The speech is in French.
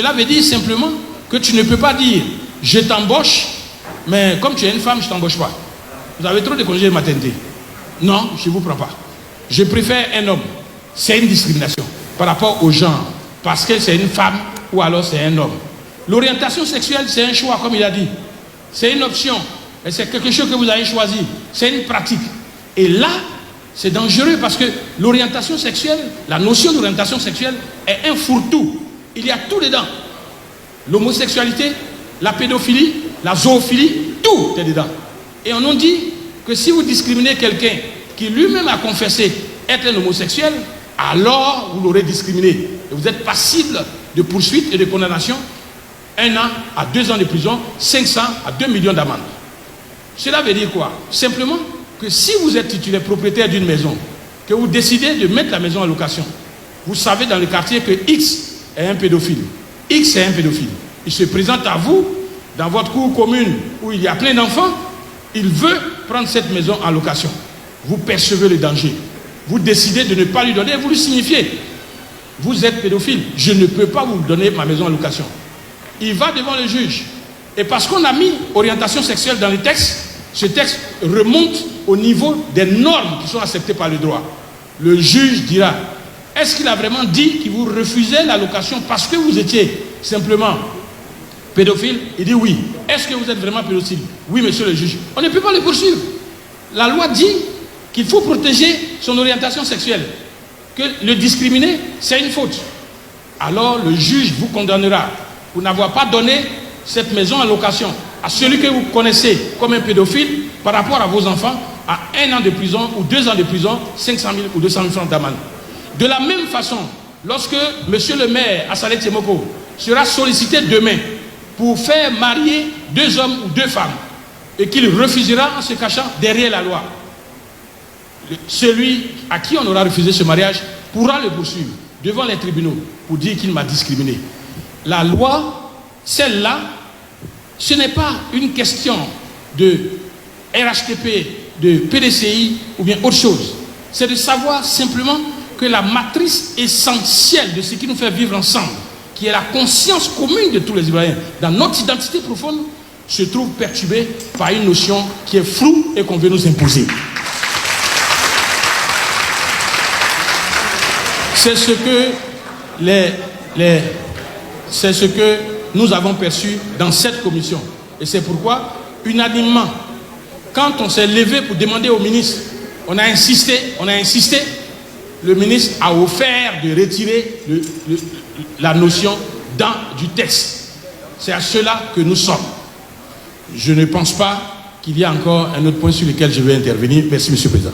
Cela veut dire simplement que tu ne peux pas dire « je t'embauche », mais comme tu es une femme, je ne t'embauche pas. Vous avez trop de congés de maternité. Non, je ne vous prends pas. Je préfère un homme. C'est une discrimination par rapport au genre, parce que c'est une femme ou alors c'est un homme. L'orientation sexuelle, c'est un choix, comme il a dit. C'est une option. Et c'est quelque chose que vous avez choisi. C'est une pratique. Et là, c'est dangereux parce que l'orientation sexuelle, la notion d'orientation sexuelle est un fourre-tout. Il y a tout dedans. L'homosexualité, la pédophilie, la zoophilie, tout est dedans. Et on nous dit que si vous discriminez quelqu'un qui lui-même a confessé être un homosexuel, alors vous l'aurez discriminé. Et vous êtes passible de poursuites et de condamnation, 1 an à 2 ans de prison, 500 à 2 millions d'amende. Cela veut dire quoi? Simplement que si vous êtes titulaire propriétaire d'une maison, que vous décidez de mettre la maison en location, vous savez dans le quartier que X est un pédophile. X est un pédophile. Il se présente à vous, dans votre cour commune où il y a plein d'enfants, il veut prendre cette maison en location. Vous percevez le danger. Vous décidez de ne pas lui donner, vous lui signifiez. Vous êtes pédophile, je ne peux pas vous donner ma maison en location. Il va devant le juge. Et parce qu'on a mis orientation sexuelle dans le texte, ce texte remonte au niveau des normes qui sont acceptées par le droit. Le juge dira, est-ce qu'il a vraiment dit qu'il vous refusait la location parce que vous étiez simplement pédophile? Il dit oui. Est-ce que vous êtes vraiment pédophile? Oui, monsieur le juge. On ne peut pas le poursuivre. La loi dit qu'il faut protéger son orientation sexuelle. Que le discriminer, c'est une faute. Alors le juge vous condamnera pour n'avoir pas donné cette maison en location à celui que vous connaissez comme un pédophile par rapport à vos enfants à 1 an de prison ou 2 ans de prison, 500 000 ou 200 000 francs d'amende. De la même façon, lorsque monsieur le maire Assalé Tsemoko sera sollicité demain pour faire marier 2 hommes ou 2 femmes et qu'il refusera en se cachant derrière la loi, celui à qui on aura refusé ce mariage pourra le poursuivre devant les tribunaux pour dire qu'il m'a discriminé. La loi, celle-là, ce n'est pas une question de RHTP, de PDCI ou bien autre chose. C'est de savoir simplement que la matrice essentielle de ce qui nous fait vivre ensemble, qui est la conscience commune de tous les Ivoiriens, dans notre identité profonde, se trouve perturbée par une notion qui est floue et qu'on veut nous imposer. C'est ce que nous avons perçu dans cette commission. Et c'est pourquoi, unanimement, quand on s'est levé pour demander au ministre, on a insisté, le ministre a offert de retirer la notion du texte. C'est à cela que nous sommes. Je ne pense pas qu'il y a encore un autre point sur lequel je vais intervenir. Merci, Monsieur le Président.